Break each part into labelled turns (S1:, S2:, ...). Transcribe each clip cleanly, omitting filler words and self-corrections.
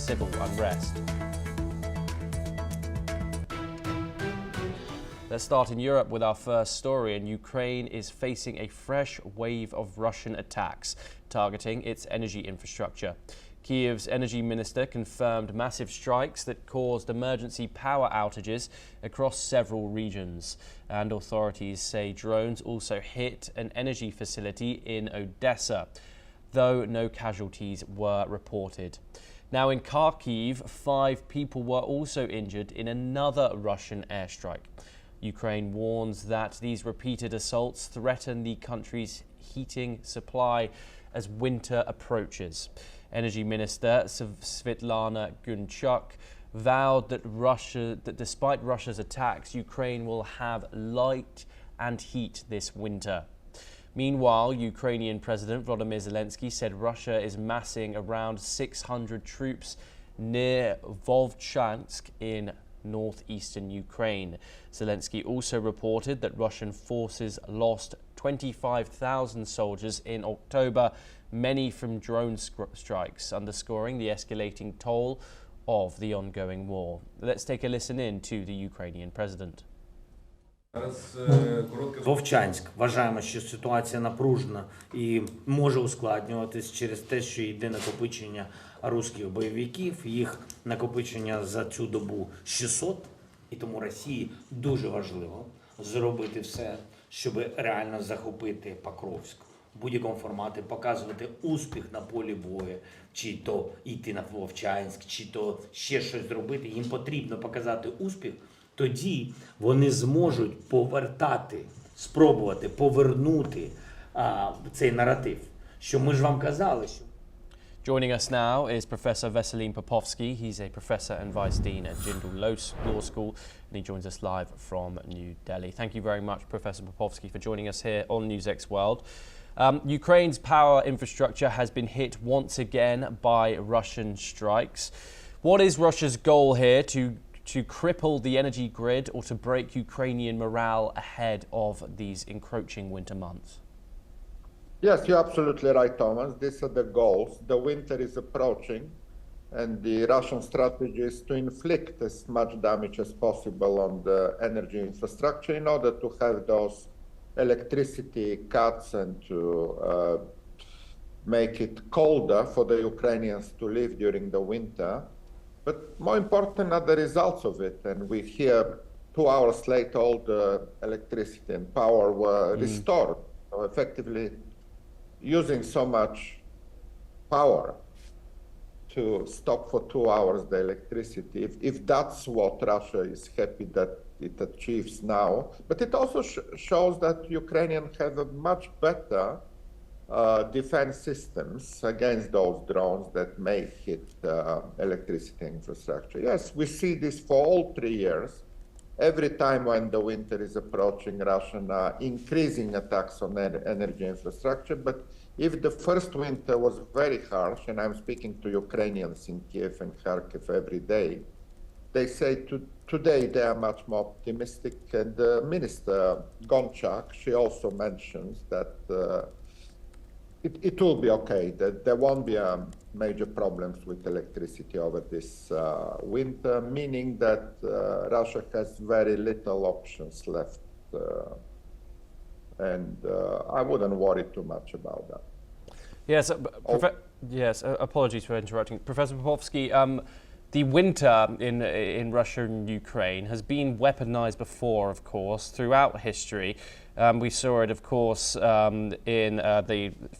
S1: civil unrest. Let's start in Europe with our first story, and Ukraine is facing a fresh wave of Russian attacks targeting its energy infrastructure. Kyiv's energy minister confirmed massive strikes that caused emergency power outages across several regions. And authorities say drones also hit an energy facility in Odessa, though no casualties were reported. Now in Kyiv, 5 people were also injured in another Russian airstrike. Ukraine warns that these repeated assaults threaten the country's heating supply as winter approaches. Energy Minister Svitlana Gunchuk vowed that despite Russia's attacks, Ukraine will have light and heat this winter. Meanwhile, Ukrainian President Volodymyr Zelensky said Russia is massing around 600 troops near Volchansk in northeastern Ukraine. Zelensky also reported that Russian forces lost 25,000 soldiers in October, many from drone strikes, underscoring the escalating toll of the ongoing war. Let's take a listen in to the Ukrainian president.
S2: Вовчанськ. Вважаємо, що ситуація напружена і може ускладнюватись через те, що йде накопичення русських бойовиків. Їх накопичення за цю добу 600. І тому Росії дуже важливо зробити все, щоб реально захопити Покровськ. В будь-якому форматі показувати успіх на полі бою, чи то йти на Вовчанськ, чи то ще щось зробити. Їм потрібно показати успіх. Тоді вони зможуть спробувати повернути цей наратив. Що ми ж вам казали, що...
S1: Joining us now is Professor Veselin Popovsky. He's a professor and vice dean at Jindal Law School, and he joins us live from New Delhi. Thank you very much, Professor Popovsky, for joining us here on NewsX World. Ukraine's power infrastructure has been hit once again by Russian strikes. What is Russia's goal here, to cripple the energy grid or to break Ukrainian morale ahead of these encroaching winter months?
S3: Yes, you're absolutely right, Thomas. These are the goals. The winter is approaching, and the Russian strategy is to inflict as much damage as possible on the energy infrastructure in order to have those electricity cuts and to make it colder for the Ukrainians to live during the winter. But more important are the results of it. And we hear 2 hours later, all the electricity and power were restored. So effectively, using so much power to stop for 2 hours the electricity, if that's what Russia is happy that it achieves now. But it also shows that Ukrainians have a much better defense systems against those drones that may hit electricity infrastructure. Yes, we see this for all 3 years. Every time when the winter is approaching, Russian are increasing attacks on energy infrastructure. But if the first winter was very harsh, and I'm speaking to Ukrainians in Kyiv and Kharkiv every day, they say today they are much more optimistic. And Minister Gonchak, she also mentions that it will be okay, that there won't be major problems with electricity over this winter, meaning that Russia has very little options left. And I wouldn't worry too much about that.
S1: Yes, apologies for interrupting. Professor Popovsky, the winter in Russia and Ukraine has been weaponized before, of course, throughout history. We saw it, of course,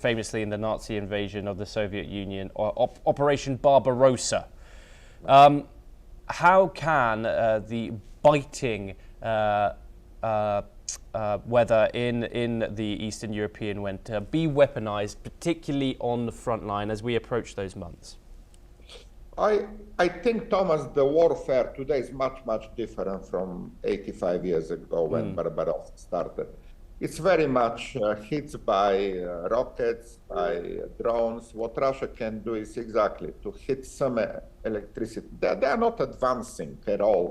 S1: famously in the Nazi invasion of the Soviet Union, Operation Barbarossa. How can the biting weather in the Eastern European winter be weaponized, particularly on the front line as we approach those months?
S3: I think, Thomas, the warfare today is much different from 85 years ago when Barbarossa started. It's very much hits by rockets, by drones. What Russia can do is exactly to hit some electricity. They are not advancing at all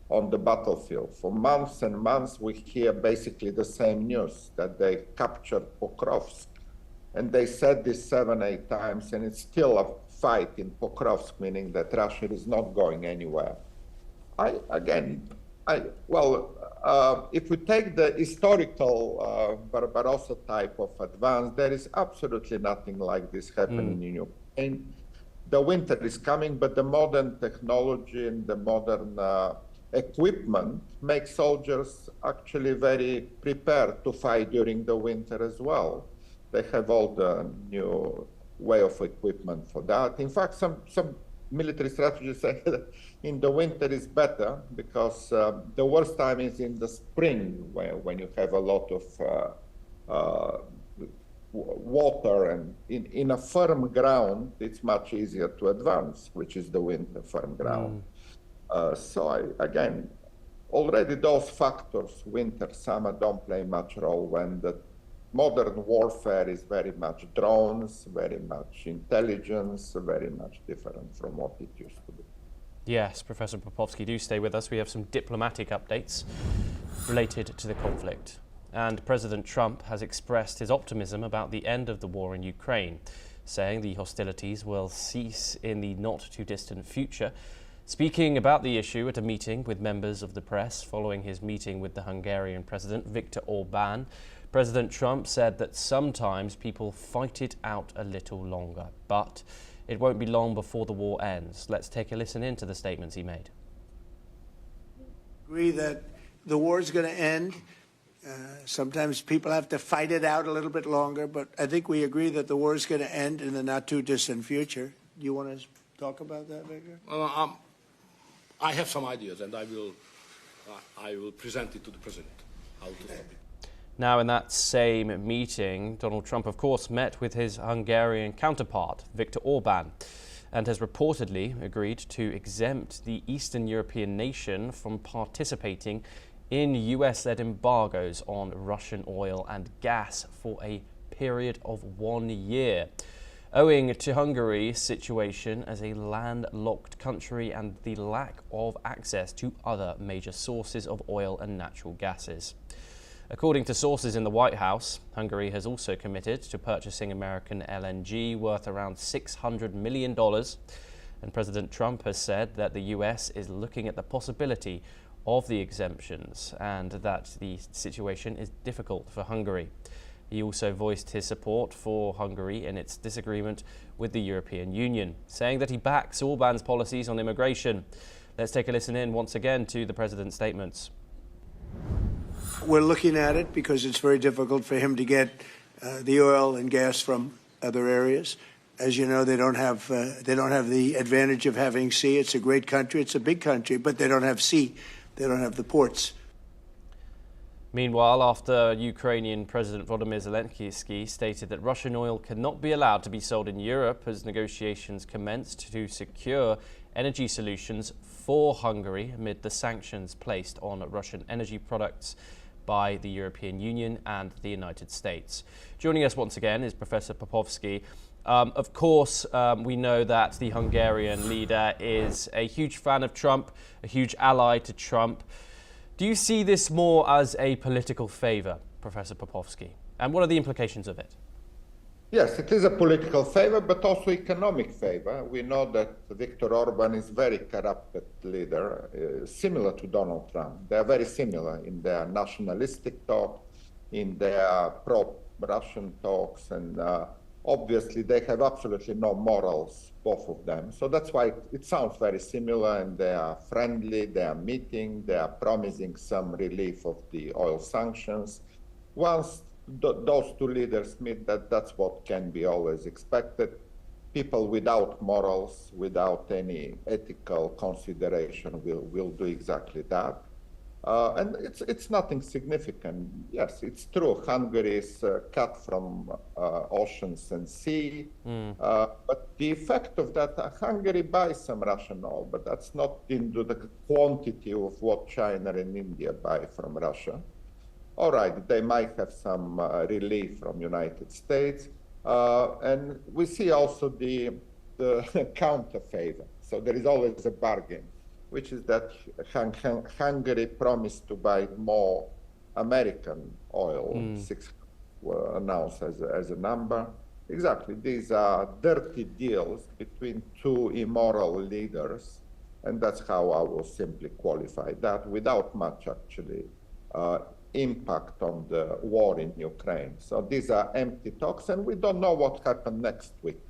S3: on the battlefield. For months and months, we hear basically the same news, that they captured Pokrovsk. And they said this 7-8 times, and it's still fight in Pokrovsk, meaning that Russia is not going anywhere. If we take the historical Barbarossa type of advance, there is absolutely nothing like this happening in Ukraine. The winter is coming, but the modern technology and the modern equipment make soldiers actually very prepared to fight during the winter as well. They have all the new way of equipment for that. In fact, some military strategists say that in the winter is better because the worst time is in the spring when you have a lot of water, and in a firm ground, it's much easier to advance, which is the winter firm ground. Again, already those factors, winter, summer, don't play much role when the modern warfare is very much drones, very much intelligence, very much different from what it used to be.
S1: Yes, Professor Popovsky, do stay with us. We have some diplomatic updates related to the conflict. And President Trump has expressed his optimism about the end of the war in Ukraine, saying the hostilities will cease in the not-too-distant future. Speaking about the issue at a meeting with members of the press following his meeting with the Hungarian President Viktor Orbán, President Trump said that sometimes people fight it out a little longer, but it won't be long before the war ends. Let's take a listen in to the statements he made.
S4: Agree that the war is going to end. Sometimes people have to fight it out a little bit longer, but I think we agree that the war is going to end in the not-too-distant future. Do you want to talk about that, Victor?
S5: I have some ideas, and I will present it to the president. How to stop it.
S1: Now, in that same meeting, Donald Trump, of course, met with his Hungarian counterpart, Viktor Orbán, and has reportedly agreed to exempt the Eastern European nation from participating in US-led embargoes on Russian oil and gas for a period of 1 year, owing to Hungary's situation as a landlocked country and the lack of access to other major sources of oil and natural gases. According to sources in the White House, Hungary has also committed to purchasing American LNG worth around $600 million, and President Trump has said that the US is looking at the possibility of the exemptions and that the situation is difficult for Hungary. He also voiced his support for Hungary in its disagreement with the European Union, saying that he backs Orbán's policies on immigration. Let's take a listen in once again to the president's statements.
S4: We're looking at it because it's very difficult for him to get the oil and gas from other areas. As you know, they don't have the advantage of having sea. It's a great country. It's a big country, but they don't have sea. They don't have the ports.
S1: Meanwhile, after Ukrainian President Volodymyr Zelensky stated that Russian oil cannot be allowed to be sold in Europe as negotiations commenced to secure energy solutions for Hungary amid the sanctions placed on Russian energy products by the European Union and the United States. Joining us once again is Professor Popovsky. Of course, we know that the Hungarian leader is a huge fan of Trump, a huge ally to Trump. Do you see this more as a political favor, Professor Popovsky? And what are the implications of it?
S3: Yes, it is a political favor, but also economic favor. We know that Viktor Orbán is a very corrupted leader, similar to Donald Trump. They are very similar in their nationalistic talk, in their pro-Russian talks, and obviously they have absolutely no morals, both of them. So that's why it sounds very similar, and they are friendly, they are meeting, they are promising some relief of the oil sanctions. Once those two leaders meet, that's what can be always expected. People without morals, without any ethical consideration will do exactly that. And it's nothing significant. Yes, it's true. Hungary is cut from oceans and sea. But the effect of that, Hungary buys some Russian oil, but that's not into the quantity of what China and India buy from Russia. All right, they might have some relief from United States. And we see also the counter favor. So there is always a bargain, which is that Hungary promised to buy more American oil. 6 were announced as a number. Exactly. These are dirty deals between two immoral leaders, and that's how I will simply qualify that, without much actually impact on the war in Ukraine. So these are empty talks, and we don't know what happened next week.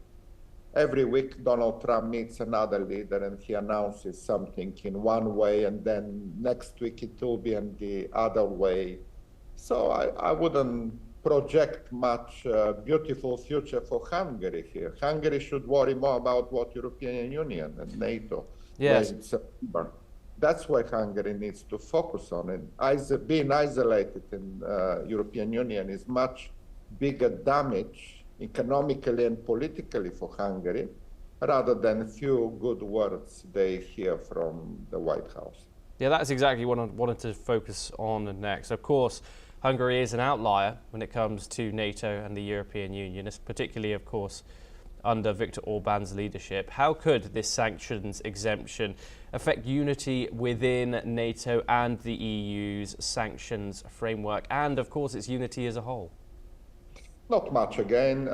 S3: Every week, Donald Trump meets another leader and he announces something in one way, and then next week it will be in the other way. So I wouldn't project much beautiful future for Hungary here. Hungary should worry more about what European Union and NATO
S1: Yes.
S3: in September. That's why Hungary needs to focus on it. Being isolated in European Union is much bigger damage economically and politically for Hungary, rather than a few good words they hear from the White House.
S1: Yeah, that's exactly what I wanted to focus on next. Of course, Hungary is an outlier when it comes to NATO and the European Union, particularly, of course, under Viktor Orban's leadership. How could this sanctions exemption affect unity within NATO and the EU's sanctions framework and, of course, its unity as a whole?
S3: Not much again.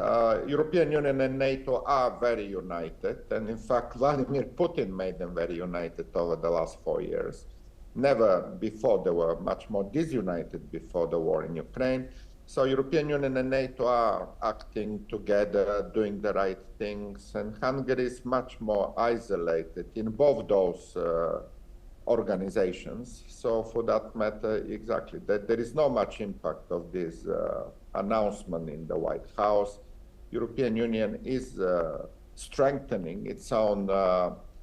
S3: European Union and NATO are very united, and in fact, Vladimir Putin made them very united over the last 4 years. Never before they were much more disunited before the war in Ukraine. So European Union and NATO are acting together, doing the right things, and Hungary is much more isolated in both those organizations. So for that matter, exactly, there is not much impact of this announcement in the White House. European Union is strengthening its own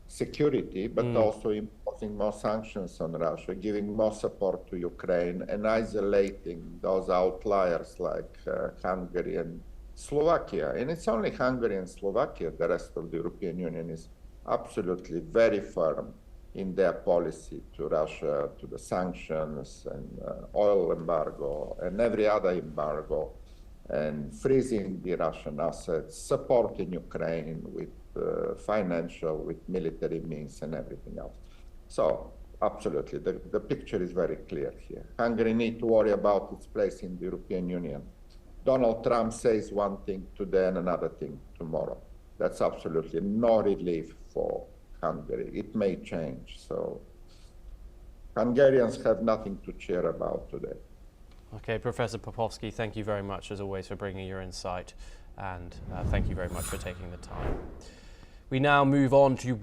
S3: security, but also imposing more sanctions on Russia, giving more support to Ukraine, and isolating those outliers like Hungary and Slovakia. And it's only Hungary and Slovakia. The rest of the European Union is absolutely very firm in their policy to Russia, to the sanctions and oil embargo and every other embargo, and freezing the Russian assets, supporting Ukraine with financial, with military means and everything else. So absolutely, the picture is very clear here. Hungary needs to worry about its place in the European Union. Donald Trump says one thing today and another thing tomorrow. That's absolutely no relief for Hungary. It may change. So Hungarians have nothing to cheer about today.
S1: Okay, Professor Pokrovsk, thank you very much, as always, for bringing your insight, and thank you very much for taking the time. We now move on to